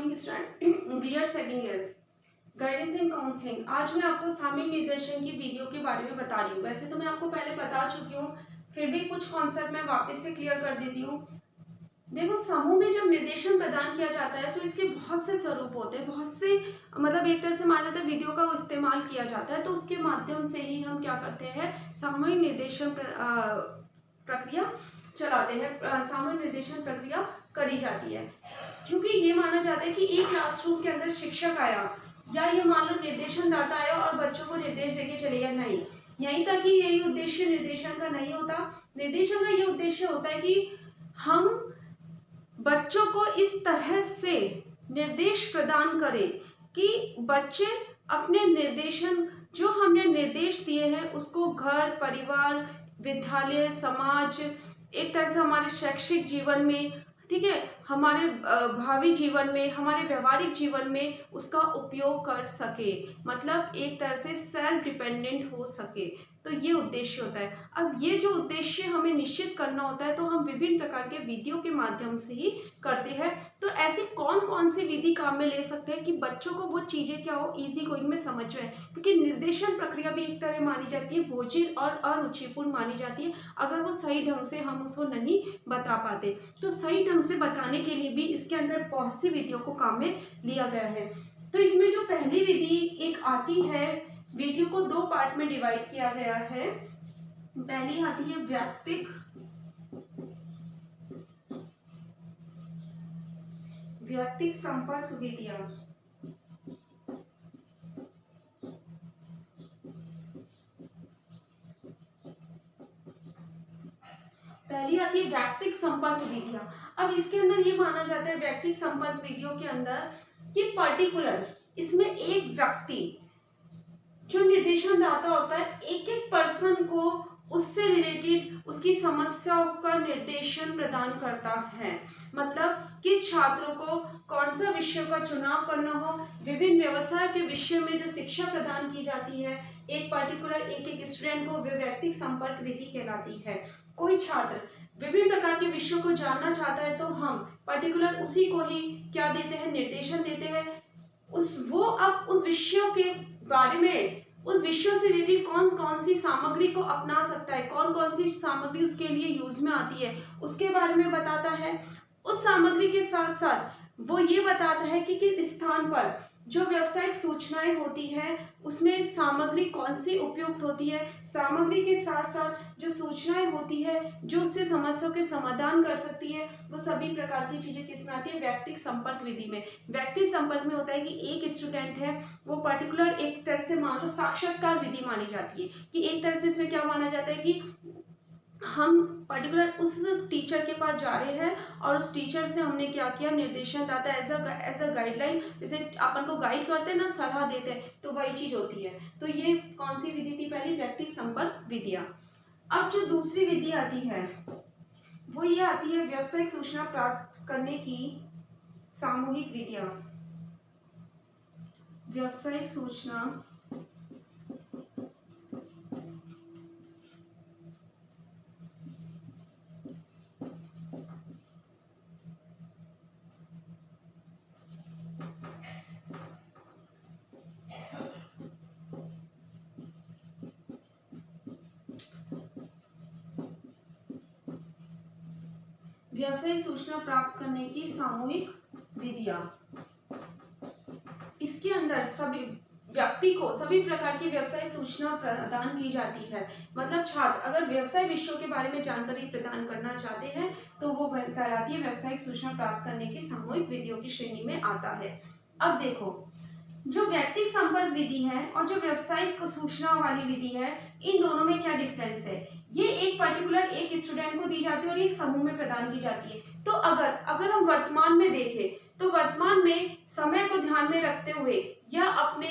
Morning student, बियर second year guidance and counselling. आज मैं आपको सामयिक निर्देशन की वीडियो के बारे में बता रही हूँ। वैसे तो मैं आपको पहले बता चुकी हूँ, फिर भी कुछ कॉन्सेप्ट मैं वापस से क्लियर कर देती हूँ। देखो, समूह में जब निर्देशन प्रदान किया जाता है तो इसके बहुत से स्वरूप होते हैं, बहुत से मतलब एक तरह से माना जाता है वीडियो का इस्तेमाल किया जाता है। तो उसके माध्यम से ही हम क्या करते हैं, सामूहिक निर्देशन प्रक्रिया चलाते हैं, सामूहिक निर्देशन प्रक्रिया करी जाती है। क्योंकि ये माना जाता है कि एक क्लासरूम के अंदर शिक्षक आया या ये मान लो निर्देशन दाता आया और बच्चों को निर्देश देके चले गया, नहीं। यहीं तक ही यही उद्देश्य निर्देशन का नहीं होता। निर्देशन का ये उद्देश्य होता है कि हम बच्चों को इस तरह से निर्देश प्रदान करें कि बच्चे अपने निर्देशन, जो हमने निर्देश दिए हैं, उसको घर परिवार, विद्यालय, समाज, एक तरह से हमारे शैक्षिक जीवन में, ठीक है, हमारे भावी जीवन में, हमारे व्यवहारिक जीवन में उसका उपयोग कर सके, मतलब एक तरह से सेल्फ डिपेंडेंट हो सके। तो ये उद्देश्य होता है। अब ये जो उद्देश्य हमें निश्चित करना होता है तो हम विभिन्न प्रकार के विधियों के माध्यम से ही करते हैं। तो ऐसी कौन कौन सी विधि काम में ले सकते हैं कि बच्चों को वो चीज़ें क्या हो, इजी गोइंग में समझ में, क्योंकि निर्देशन प्रक्रिया भी एक तरह मानी जाती है बोझिल और अरुचिपूर्ण मानी जाती है अगर वो सही ढंग से हम उसको नहीं बता पाते। तो सही ढंग से बताने के लिए भी इसके अंदर बहुत सी विधियों को काम में लिया गया है। तो इसमें जो पहली विधि एक आती है, वीडियो को दो पार्ट में डिवाइड किया गया है। पहली आती है व्यक्तिक संपर्क विधियां। पहली आती है व्यक्तिक संपर्क विधियां। अब इसके अंदर ये माना जाता है व्यक्तिक संपर्क विधियों के अंदर कि पर्टिकुलर इसमें एक व्यक्ति जो निर्देशन दाता होता है, एक एक पर्सन को उससे रिलेटेड उसकी समस्याओं का निर्देशन प्रदान करता है। मतलब किस छात्रों को कौन सा विषय का चुनाव करना हो, विभिन्न व्यवसाय के विषय में जो शिक्षा प्रदान की जाती है एक पर्टिकुलर एक एक स्टूडेंट को, व्यक्तिक संपर्क विधि कहलाती है। कोई छात्र विभिन्न प्रकार के विषयों को जानना चाहता है तो हम पर्टिकुलर उसी को ही क्या देते हैं, निर्देशन देते हैं। वो अब उस विषयों के बारे में, उस विषयों से रिलेटेड कौन कौन सी सामग्री को अपना सकता है, कौन कौन सी सामग्री उसके लिए यूज में आती है, उसके बारे में बताता है। उस सामग्री के साथ साथ वो ये बताता है कि किस स्थान पर जो व्यावसायिक सूचनाएं होती है उसमें सामग्री कौन सी उपयुक्त होती है। सामग्री के साथ साथ जो सूचनाएं होती है जो उससे समस्याओं के समाधान कर सकती है, वो सभी प्रकार की चीजें किस में आती है, व्यक्तिक संपर्क विधि में। व्यक्तिक संपर्क में होता है कि एक स्टूडेंट है, वो पर्टिकुलर एक तरह से मान लो साक्षात्कार विधि मानी जाती है कि एक तरह से इसमें क्या माना जाता है कि हम पर्टिकुलर उस टीचर के पास जा रहे हैं और उस टीचर से हमने क्या किया, निर्देशन दाता एज अ गाइडलाइन, जैसे अपन को गाइड करते हैं ना, सलाह देते हैं, तो वही चीज होती है। तो ये कौन सी विधि थी, पहली व्यक्तिक संपर्क विधियां। अब जो दूसरी विधि आती है वो ये आती है व्यावसायिक सूचना प्राप्त करने की सामूहिक विधियां। व्यावसायिक सूचना व्यवसायिक सूचना प्राप्त करने की सामूहिक विधियां। इसके अंदर सभी व्यक्ति को सभी प्रकार की व्यवसाय सूचना प्रदान की जाती है। मतलब छात्र अगर व्यवसाय विषयों के बारे में जानकारी प्रदान करना चाहते हैं तो वो कहलाती है व्यवसायिक सूचना प्राप्त करने की सामूहिक विधियों की श्रेणी में आता है। अब देखो, जो व्यक्तिक संपर्क विधि है और जो व्यवसायिक सूचना वाली विधि है, इन दोनों में क्या डिफरेंस है। ये एक पर्टिकुलर एक स्टूडेंट को दी जाती है और एक समूह में प्रदान की जाती है। तो अगर हम वर्तमान में देखें तो वर्तमान में समय को ध्यान में रखते हुए या अपने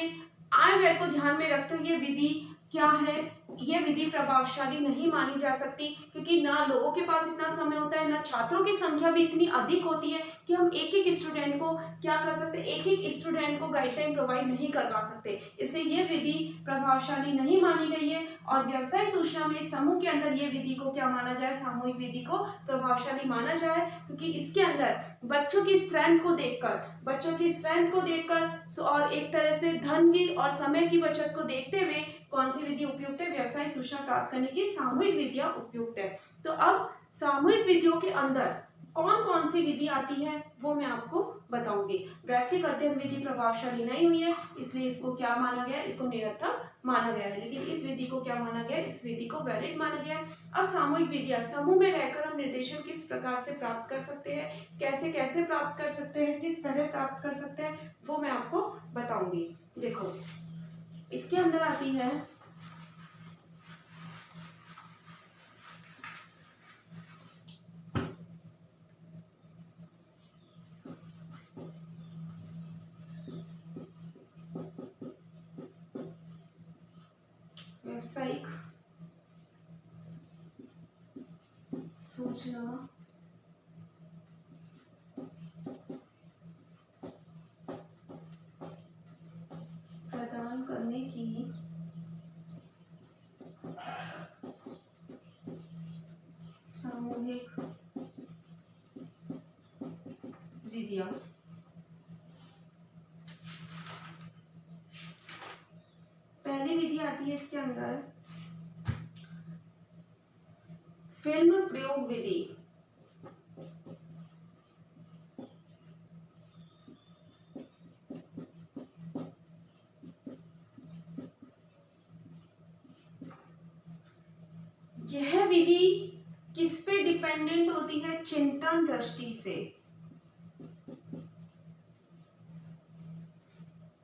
आय व्यय को ध्यान में रखते हुए ये विधि क्या है, ये विधि प्रभावशाली नहीं मानी जा सकती, क्योंकि ना लोगों के पास इतना समय होता है, ना छात्रों की संख्या भी इतनी अधिक होती है कि हम एक एक स्टूडेंट को क्या कर सकते, एक एक स्टूडेंट को गाइडलाइन प्रोवाइड नहीं करवा सकते। इसलिए ये विधि प्रभावशाली नहीं मानी गई है। और व्यवसाय सूचना में समूह के अंदर ये विधि को क्या माना जाए, सामूहिक विधि को प्रभावशाली माना जाए, क्योंकि इसके अंदर बच्चों की स्ट्रेंथ को देखकर और एक तरह से धन की और समय की बचत को देखते हुए कौन सी विधि उपयुक्त है, व्यवसायिक सूचना प्राप्त करने की सामूहिक विधियां उपयुक्त है। तो अब सामूहिक विधियों के अंदर कौन कौन सी विधि आती है वो मैं आपको बताऊंगी। वैयक्तिक अध्ययन विधि प्रभावशाली नहीं हुई है, इसलिए इसको क्या माना गया, इसको निरर्थक माना गया है। लेकिन इस विधि को क्या माना गया, इस विधि को वैलिड माना गया है। अब सामूहिक विधियां, समूह में रहकर हम निर्देशन किस प्रकार से प्राप्त कर सकते हैं, कैसे कैसे प्राप्त कर सकते हैं, किस तरह प्राप्त कर सकते हैं, वो मैं आपको बताऊंगी। देखो, इसके अंदर आती है व्यावसायिक सूचना प्रदान करने की सामूहिक विधियां। पहली विधि आती है इसके अंदर फिल्म प्रयोग विधि। यह विधि किस पे डिपेंडेंट होती है, चिंतन दृष्टि से।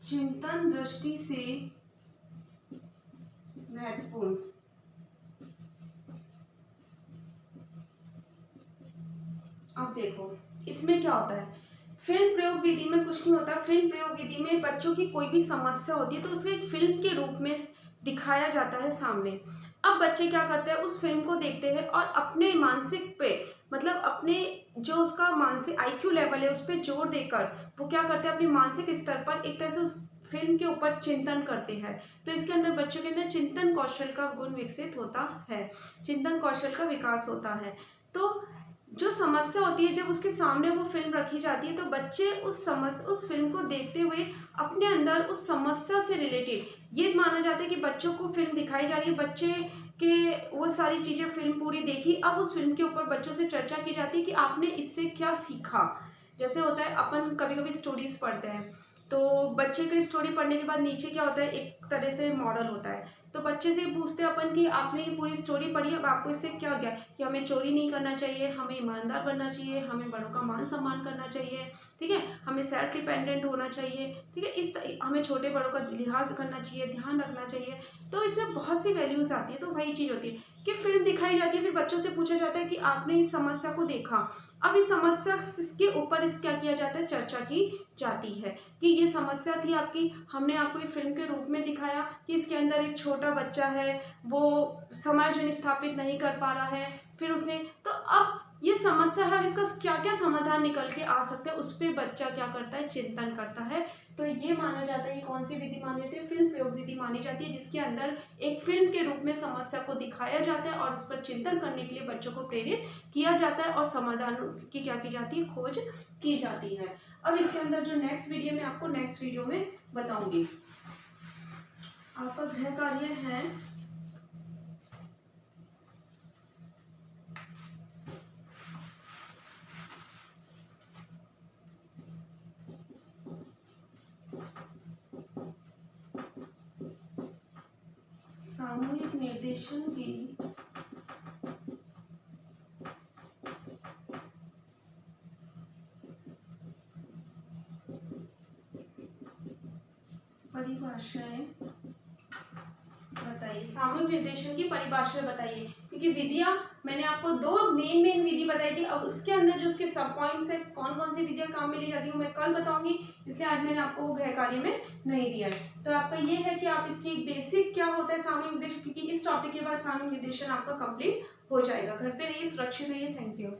चिंतन दृष्टि से महत्वपूर्ण। अब देखो इसमें क्या होता है, फिल्म प्रयोग विधि में कुछ नहीं होता। फिल्म प्रयोग विधि में बच्चों की कोई भी समस्या होती है तो उसे एक फिल्म के रूप में दिखाया जाता है सामने। अब बच्चे क्या करते हैं, उस फिल्म को देखते हैं और अपने मानसिक पे, मतलब अपने जो उसका मानसिक आईक्यू लेवल है उस पर जोर देकर वो क्या करते हैं, अपने मानसिक स्तर पर एक तरह से उस फिल्म के ऊपर चिंतन करते हैं। तो इसके अंदर बच्चों के अंदर चिंतन कौशल का गुण विकसित होता है, चिंतन कौशल का विकास होता है। तो जो समस्या होती है, जब उसके सामने वो फिल्म रखी जाती है तो बच्चे उस फिल्म को देखते हुए अपने अंदर उस समस्या से रिलेटेड ये माना जाता है कि बच्चों को फिल्म दिखाई जा रही है, बच्चे के वो सारी चीज़ें फिल्म पूरी देखी, अब उस फिल्म के ऊपर बच्चों से चर्चा की जाती है कि आपने इससे क्या सीखा। जैसे होता है अपन कभी कभी स्टोरीज पढ़ते हैं तो बच्चे की स्टोरी पढ़ने के बाद नीचे क्या होता है, एक तरह से मॉडल होता है। तो बच्चे से पूछते हैं अपन कि आपने ये पूरी स्टोरी पढ़ी, अब आपको इससे क्या गया, कि हमें चोरी नहीं करना चाहिए, हमें ईमानदार बनना चाहिए, हमें बड़ों का मान सम्मान करना चाहिए, ठीक है, हमें सेल्फ डिपेंडेंट होना चाहिए, ठीक है, हमें छोटे बड़ों का लिहाज करना चाहिए, ध्यान रखना चाहिए। तो इसमें बहुत सी वैल्यूज आती है। तो वही चीज़ होती है कि फिल्म दिखाई जाती है, फिर बच्चों से पूछा जाता है कि आपने इस समस्या को देखा, अब इस समस्या के ऊपर इस क्या किया जाता है, चर्चा की जाती है कि ये समस्या थी आपकी, हमने आपको एक फिल्म के रूप में दिखाया कि इसके अंदर एक छोटा बच्चा है, वो समायोजन स्थापित नहीं कर पा रहा है, फिर उसने, तो अब ये समस्या है, इसका क्या क्या समाधान निकल के आ सकता है, उस पर बच्चा क्या करता है, चिंतन करता है। तो ये माना जाता है, ये कौन सी विधि मानी जाती है, फिल्म प्रयोग विधि मानी जाती है, जिसके अंदर एक फिल्म के रूप में समस्या को दिखाया जाता है और उस पर चिंतन करने के लिए बच्चों को प्रेरित किया जाता है और समाधान की क्या की जाती है, खोज की जाती है। अब इसके अंदर जो नेक्स्ट वीडियो में आपको नेक्स्ट वीडियो में बताऊंगी। आपका गृह कार्य है सामूहिक निर्देशन की परिभाषाएं बताइए। बताइए, सामूहिक निर्देशन की परिभाषा बताइए, क्योंकि विधियां मैंने आपको दो मेन विधि बताई थी। अब उसके अंदर जो उसके सब पॉइंट्स है, कौन कौन सी विधियां काम में ली जाती है मैं कल बताऊंगी, इसलिए आज मैंने आपको वो गृह कार्य में नहीं दिया है। तो आपका ये है कि आप इसकी बेसिक क्या होता है सामूहिक निर्देशन, क्योंकि इस टॉपिक के बाद सामूहिक निर्देशन आपका कंप्लीट हो जाएगा। घर पे रहिए, सुरक्षित रहिए। Thank you.